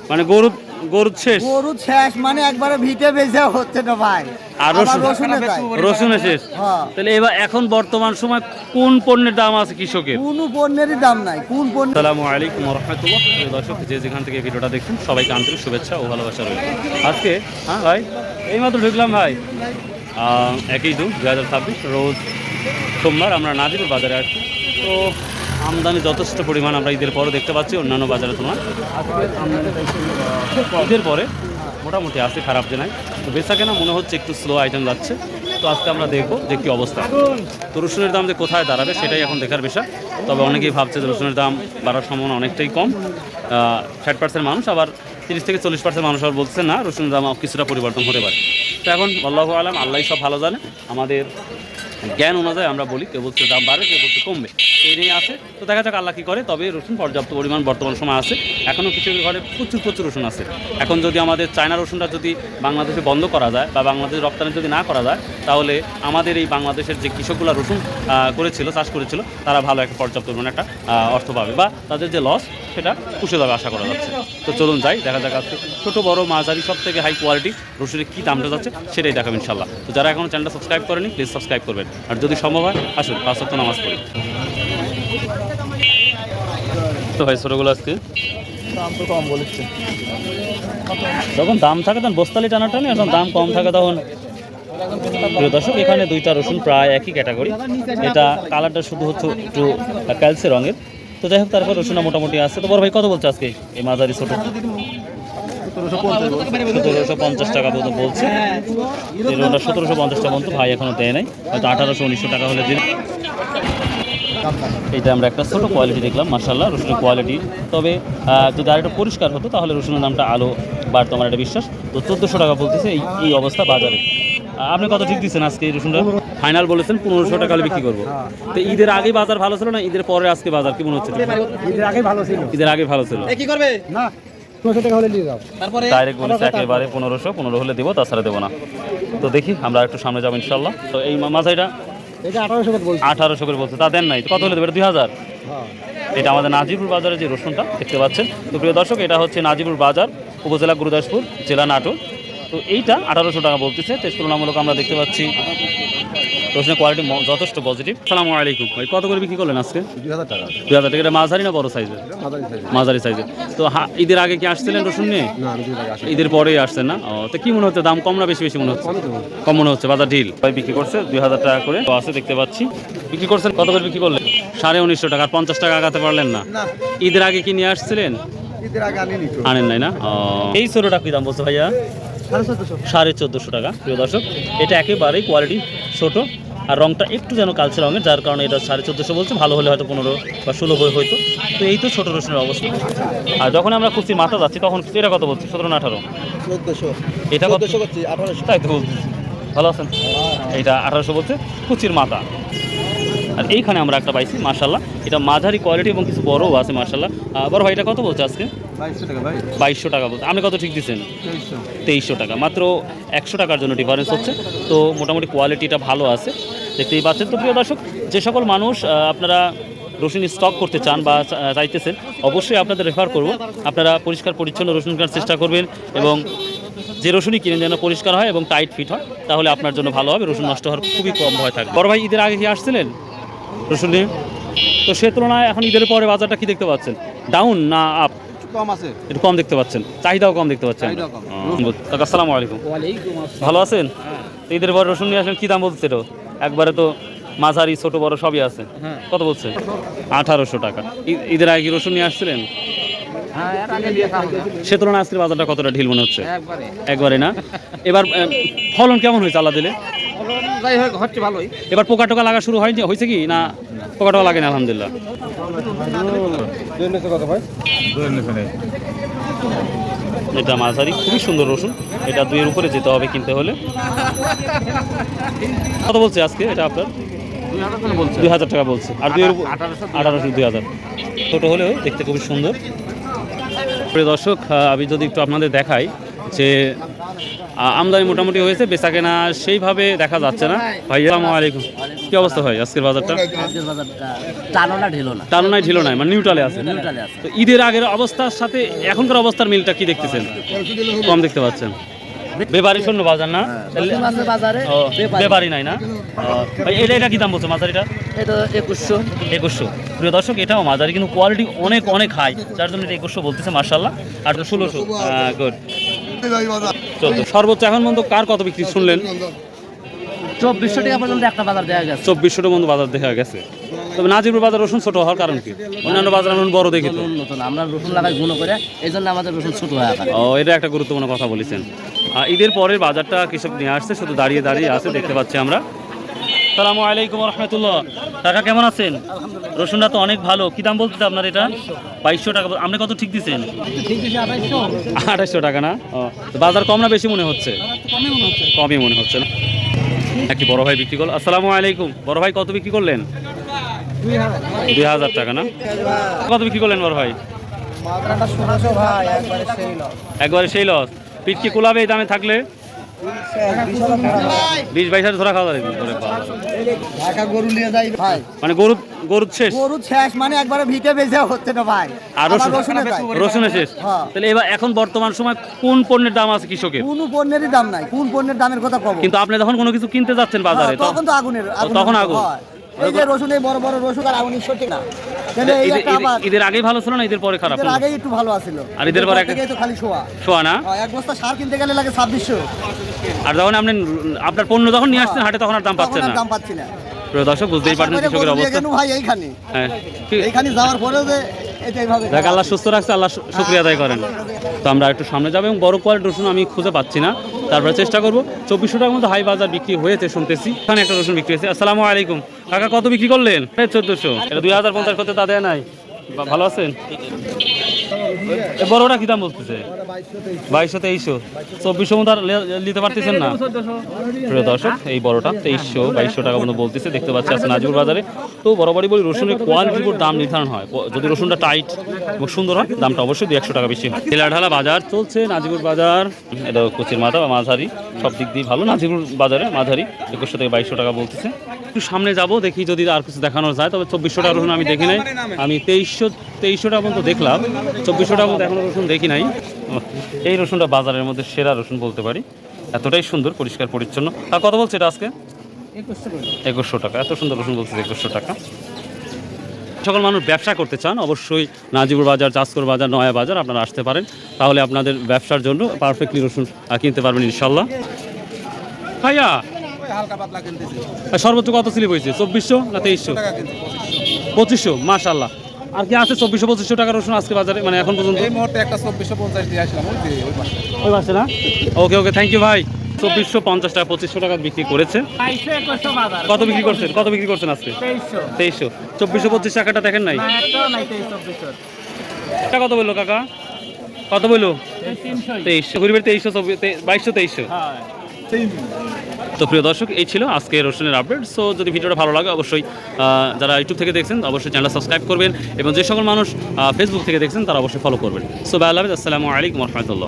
মানে গরু গরু শেষ, গরু শেষ মানে একবারে ভিটে বেঁচে হচ্ছে না ভাই। আর রসুনের শেষ। হ্যাঁ। তাহলে এবার এখন বর্তমান সময় কোন পণ্যের দাম আছে কৃষকের? কোন পণ্যেরই দাম নাই, কোন পণ্য। আসসালামু আলাইকুম ওয়া রাহমাতুল্লাহ। প্রিয় দর্শক, যে যেখান থেকে ভিডিওটা দেখছেন সবাইকে আন্তরিক শুভেচ্ছা ও ভালোবাসা রইল। আজকে ভাই এইমাত্র ঢুকলাম ভাই, 1/2/2026 রোজ সোমবার আমরা নাজিপুর বাজারে আসছি। তো আমদানি যথেষ্ট পরিমাণ আমরা ঈদের পরও দেখতে পাচ্ছি অন্যান্য বাজারের তুলনায়। আজকে আমদানি ঈদের পরে মোটামুটি আছে, খারাপ যে নাই। তো বেচা কেনা মনে হচ্ছে একটু স্লো আইটেম যাচ্ছে। তো আজকে আমরা দেখবো যে কী অবস্থা। তো রসুনের দাম যে কোথায় দাঁড়াবে সেটাই এখন দেখার বিষয়। তবে অনেকেই ভাবছে যে রসুনের দাম বাড়ার সম্ভাবনা অনেকটাই কম। 60% মানুষ, আবার 30 থেকে 40% মানুষ আবার বলছে না, রসুনের দাম কিছুটা পরিবর্তন হতে পারে। তো এখন আল্লাহু আলাম, আল্লাহই সব ভালো জানে। আমাদের জ্ঞান অনুযায়ী আমরা বলি, কেউ বলছে দাম বাড়বে, কেউ বলছে কমবে, এই নিয়ে আছে। তো দেখা যাক আল্লাহ কী করে। তবে রসুন পর্যাপ্ত পরিমাণ বর্তমান সময় আছে, এখনও কিছু ঘরে প্রচুর রসুন আছে। এখন যদি আমাদের চায়না রসুনটা যদি বাংলাদেশে বন্ধ করা যায় বা বাংলাদেশ রপ্তানি যদি না করা যায়, তাহলে আমাদের এই বাংলাদেশের যে কৃষকগুলো রসুন করেছিল, চাষ করেছিল, তারা ভালো একটা পর্যাপ্ত পরিমাণ একটা অর্থ পাবে, বা তাদের যে লস সেটা পুষে যাবে আশা করা যাচ্ছে। তো চলুন যাই, দেখা যাক আজকে ছোটো বড় মাঝারি সব থেকে হাই কোয়ালিটি রসুনের কী দামটা যাচ্ছে সেটাই দেখাবেন ইনশাল্লাহ। তো যারা এখনও চ্যানেলটা সাবস্ক্রাইব করেনি প্লিজ সাবস্ক্রাইব করবেন, আর যদি সম্ভব হয় আসুন 5 ওয়াক্ত নামাজ পড়ি। তো ভাই ছোটোগুলো আজকে দাম তো কম বলেছে। যখন দাম থাকে তখন বস্তালি টানাটানি, যখন দাম কম থাকে তখন। প্রিয় দর্শক, এখানে দুইটা রসুন প্রায় একই ক্যাটাগরি। এটা কালারটা শুধু হচ্ছে একটু কালচে রঙের। তো যাই হোক, তারপর রসুনটা মোটামুটি আছে। তো বড় ভাই কত বলছে আজকে এই মাঝারি ছোটো? 1750 টাকা পর্যন্ত বলছে। ওটা 1750 টাকা পর্যন্ত ভাই এখনো দেয় নাই, হয়তো 1800-1900 টাকা হলে দিন। এটা আমরা একটা ছোটো কোয়ালিটি দেখলাম, মাশাআল্লাহ রসুনের কোয়ালিটি। তবে যদি আরেকটা পরিষ্কার হতো তাহলে রসুনের দামটা আলো বাড়তো, আমার একটা বিশ্বাস। তো 1400 টাকা বলতেছে এই অবস্থা বাজারে। আপনি কত ঠিক দিচ্ছেন আজকে এই রসুনটা? ফাইনাল বলেছেন 1500 টাকা বিক্রি করবো। তো ঈদের আগেই বাজার ভালো ছিল না ঈদের পরে আজকে বাজার কি মনে হচ্ছে? ঈদের আগে ভালো ছিল। ঈদের আগে ভালো ছিল। কি করবে না, 1500 টাকা হলে নিয়ে যাও। তারপরে ডাইরেক্ট বলেছে একেবারে 1500 হলে দেবো, তাছাড়া দেবো না। তো দেখি আমরা একটু সামনে যাবো ইনশাল্লাহ। তো এই মাঝাইটা এটা 1800 করে বলছে। 1800 করে বলছে, তা দেন নাই। কত হলে দেবে? 2000। এটা আমাদের নাজিপুর বাজারে যে রসুনটা দেখতে পাচ্ছেন। তো প্রিয় দর্শক, এটা হচ্ছে নাজিপুর বাজার, উপজেলা গুরুদাসপুর, জেলা নাটোর। তো এইটা 1800 টাকা বলতেছে। তো তুলনামূলক আমরা দেখতে পাচ্ছি রসুনের কোয়ালিটি যথেষ্ট পজিটিভ। আসসালামু আলাইকুম ভাই, কত করে বিক্রি করলেন আজকে? 2000 টাকা। 2000 টাকা। এটা মাঝারি না বড় সাইজের? মাঝারি সাইজের। তো ঈদের আগে কি আসছিলেন রসুন নিয়ে? না, ঈদের পরেই আসছেন না? তো কি মনে হচ্ছে, দাম কম না বেশি মনে হচ্ছে? কম মনে হচ্ছে, বাজার ঢিল। ভাই বিক্রি করছে 2000 টাকা করে আছে দেখতে পাচ্ছি। বিক্রি করছেন কত করে বিক্রি করলেন? 1950 টাকা। আর 50 টাকা আগাতে পারলেন না? ঈদের আগে কি নিয়ে আসছিলেন? ঈদের আগে আনেন নাই না? এই ছোটোটা কি দাম বলছে ভাইয়া? 1450 টাকা। প্রিয় দর্শক, এটা একেবারেই কোয়ালিটি ছোট, আর রংটা একটু যেন কালচে রঙের, যার কারণে এটা 1450 বলছে। ভালো হলে হয়তো 15 বা 16 হয়তো। তো এই তো ছোটো রসুনের অবস্থা। আর যখন আমরা কুচির মাথা যাচ্ছি তখন এটা কত বলছি? 17 না 18? 1400। এটা 1400 করছি, 1800। তাই তো বলছি। ভালো আছেন? এইটা 1800 বলছে কুচির মাথা। আর এইখানে আমরা একটা পাইছি মাশাআল্লাহ, এটা মাঝারি কোয়ালিটি এবং কিছু বড়ও আছে মাশাআল্লাহ। বড় ভাই এটা কত বলছে আজকে? 2200 টাকা ভাই। 2200 টাকা বলছে। আপনি কত ঠিক দিচ্ছেন? 2300 টাকা। মাত্র 100 টাকার জন্য ডিফারেন্স হচ্ছে। তো মোটামুটি কোয়ালিটিটা ভালো আছে, দেখতেই পাচ্ছেন। তো প্রিয় দর্শক, যে সকল মানুষ আপনারা রসুন স্টক করতে চান বা চাইতেছেন, অবশ্যই আপনাদের রেফার করব। আপনারা পরিষ্কার পরিচ্ছন্ন রসুন কেনার চেষ্টা করবেন, এবং যে রসুনই কিনে যেন পরিষ্কার হয় এবং টাইট ফিট হয়, তাহলে আপনার জন্য ভালো হবে। রসুন নষ্ট হওয়ার খুবই কম ভয় থাকবে। বড় ভাই ঈদের আগে কি আসছিলেন রসুন নিয়ে? তো সে তুলনায় এখন ঈদের পরে বাজারটা কি দেখতে পাচ্ছেন? ডাউন না আপ? কম আছে, একটু কম দেখতে পাচ্ছেন, চাহিদাও কম দেখতে পাচ্ছেন। কাকা আসসালামু আলাইকুম, ভালো আছেন? ঈদের পরে রসুন নিয়ে আসলেন, কী দাম বলছে? এটা একবারে তো মাঝারি ছোট বড় সবই আছে। কত বলছে? 1800 টাকা। ঈদের আগে কি রসুন নিয়ে আসছিলেন? সে তুলনায় আজকের বাজারটা কতটা ঢিল মনে হচ্ছে? একবারে না। এবার ফলন কেমন হয়েছে আল্লাহ দিলে? এবার পোকা টোকা লাগা শুরু হয়েছে কি না? পোকা টোকা লাগে না আলহামদুলিল্লাহ। এটা মাঝারি, খুবই সুন্দর রসুন। এটা 2-এর উপরে যেতে হবে কিনতে হলে। কত বলছে আজকে এটা আপনার? 2000 টাকা বলছে। আর 2-এর উপর 1800, 2000। ছোটো হলেও দেখতে খুবই সুন্দর। প্রিয় দর্শক, আমি যদি একটু আপনাদের দেখাই যে আমদানি মোটামুটি হয়েছে, বেচা কেনা সেইভাবে দেখা যাচ্ছে না। ভাই আসসালামু আলাইকুম, কি অবস্থা হয় আজকের বাজারটা? আজকের বাজারটা টানো না ঢেলো না, টানো নাই ঢিলো নাই, মানে নিউট্রালে আছে। নিউট্রালে আছে। তো ঈদের আগের অবস্থার সাথে এখনকার অবস্থার মিলটা কি দেখতেছেন? কম দেখতে পাচ্ছেন। বেপারি শূন্য বাজার না? নতুন মাছের বাজারে ও, বেপারি। বেপারি নাই না? ও, ভাই এটা কি দাম বলছে মাঝারিটা? এটা 2100। 2100। প্রিয় দর্শক, এটাও মাঝারি কিন্তু কোয়ালিটি অনেক অনেক হাই, যার জন্য এটা 2100 বলতেছে। মার্শাল্লাহ। আর 1600 গুড। 14 সর্বোচ্চ এখন পর্যন্ত কার কত বিক্রি শুনলেন? 2400 টাকা পর্যন্ত একটা বাজার দেওয়া গেছে। 2400 টাকা পর্যন্ত বাজার দেখা গেছে। তবে নাজিরপুর বাজার রসুন ছোট হওয়ার কারণ কি? অন্যান্য বাজার আমরা বড় দেখি তো। নতুন আমরা রসুন লাগাই গুণ করে, এই জন্য আমাদের রসুন ছোট হয়ে আকার। ও, এটা একটা গুরুত্বপূর্ণ কথা বলেছেন। ঈদের পরের বাজারটা কৃষক নিয়ে আসছে, শুধু দাঁড়িয়ে দাঁড়িয়ে আছে দেখতে পাচ্ছি আমরা। আসসালামু আলাইকুম রহমতুল্লাহ। কাকা কেমন আছেন? রসুনটা তো অনেক ভালো। কি দাম বলতে আপনার এটা? 2200 টাকা। আপনি কত ঠিক দিচ্ছেন? 2800 টাকা না? ও, তো বাজার কম না বেশি মনে হচ্ছে? কমই মনে হচ্ছে না? একটি বড় ভাই বিক্রি করলো। আসসালামু আলাইকুম। বড় ভাই কত বিক্রি করলেন? 2000 টাকা না? কত বিক্রি করলেন বড় ভাই? একবারে সেই লস। পিঠ কি কুলাবে এই দামে থাকলে? 20-22 ধরা খাওয়া যাবে। ঢাকা গরু নিয়ে যাই ভাই, মানে গরুর শেষ গরু শেষ, মানে একবারে ভিটে বেঁচে হচ্ছে না ভাই। আর আবার রসুনে যাই। রসুনের শেষ। হ্যাঁ। তাহলে এবার এখন বর্তমান সময় কোন পণ্যের দাম আছে কৃষকের? কোন পণ্যেরই দাম নাই, কোন পণ্যের দামের কথা কব। কিন্তু আপনি যখন কোনো কিছু কিনতে যাচ্ছেন বাজারে তখন তো আগুনের তখন আগুন। হয়। এই যে রসুন, এই বড় বড় রসুন আর আগুন সত্যি না। তাহলে এই একটা আবার ঈদের আগেই ভালো ছিল না ঈদের পরে খারাপ এর হলো? আগেই একটু ভালো আছিল, আর ঈদের পরে একটা- থেকেই তো খালি শোয়া। শোয়া না? হ্যাঁ, এক বস্তা সার কিনতে গেলে লাগে 2600। আর যখন আপনি আপনার পণ্য যখন নিয়ে আসছেন হাটে তখন আর দাম তখন পাচ্ছেন আর না। দাম পাচ্ছি না। প্রিয় দর্শক, বুঝতেই পারছেন আশা করে কৃষকের গরু নিয়ে অবস্থা। গেলুম ভাই এইখানে, হ্যাঁ, এইখানে যাওয়ার পরেও যে এটা এইভাবে দেখ আল্লাহ সুস্থ রাখছে, আল্লাহ শুক্রিয়া আদায় করেন। তো আমরা একটু সামনে যাবো এবং বড় কোয়ালিটি রসুন আমি খুঁজে পাচ্ছি না, তারপরে চেষ্টা করবো। 2400 টাকার মতো হাই বাজার বিক্রি হয়েছে শুনতেছি। এখানে একটা রসুন বিক্রি হয়েছে। আসসালামু আলাইকুম। কাকা কত বিক্রি করলেন? 1400। এটা 2050 করতে তা দেয় নাই। ভালো আছেন? এ বড়টা কি দাম বলতেছে? 2200-2300। 2400 মতো আর নিতে পারতেছেন না? প্রিয় দর্শক, এই বড়টা 2300-2200 টাকা মতো বলতেছে, দেখতে পাচ্ছি আছে নাজিপুর বাজারে। তো বরাবরই বলি রসুনের কোয়ালিটির উপর দাম নির্ধারণ হয়। যদি রসুনটা টাইট এবং সুন্দর হয় দামটা অবশ্যই 200 টাকা বেশি হয়। ঢেলা বাজার চলছে নাজিপুর বাজার। এটা কচির মাথা বা মাঝারি, সব দিক দিয়ে ভালো। নাজিপুর বাজারে মাঝারি 2100 থেকে 2200 টাকা বলতেছে। একটু সামনে যাব, দেখি যদি আর কিছু দেখানো যায়। তবে 2400 টাকা রসুন আমি দেখি নাই। আমি 2300 টাকা পর্যন্ত দেখলাম, 2400 টাকা মধ্যে এখনো রসুন দেখি নাই। এই রসুনটা বাজারের মধ্যে সেরা রসুন বলতে পারি, এতটাই সুন্দর, পরিষ্কার পরিচ্ছন্ন। আর কত বলছে এটা আজকে? 2100 টাকা। এত সুন্দর রসুন বলছে 2100 টাকা। সকল মানুষ ব্যবসা করতে চান অবশ্যই নাজিপুর বাজার, চাঁচকর বাজার, নয়া বাজার আপনারা আসতে পারেন। তাহলে আপনাদের ব্যবসার জন্য পারফেক্টলি রসুন কিনতে পারবেন ইনশাল্লাহ। ভাইয়া সর্বোচ্চ কত স্লিপ হয়েছে? 2400 না 2300? 2500। মাশাআল্লাহ। আর কি আছে 2400-2500 টাকা রসুন আজকে বাজারে, মানে এখন পর্যন্ত? এই মুহূর্তে একটা 2450 দিয়ে আসলাম ওই পাশে। ওই পাশে না? ওকে, থ্যাংক ইউ ভাই। 2450 টাকা 2500 টাকা বিক্রি করেছে। কত বিক্রি করছেন আজকে? 2300। 2425 টাকাটা দেখেন নাই? এটা কত বললো কাকা? কত বললো? 2300। গরিবের 2300, 2200, 2300। তো প্রিয় দর্শক, এই ছিল আজকে রসুনের আপডেট। সো যদি ভিডিওটা ভালো লাগে অবশ্যই যারা ইউটিউব থেকে দেখছেন অবশ্যই চ্যানেল সাবস্ক্রাইব করবেন, এবং যে সকল মানুষ ফেসবুক থেকে দেখছেন তারা অবশ্যই ফলো করবেন। সো বাই, আল্লাহ হাফেজ, আসসালামু আলাইকুম রহমতুল্লাহ।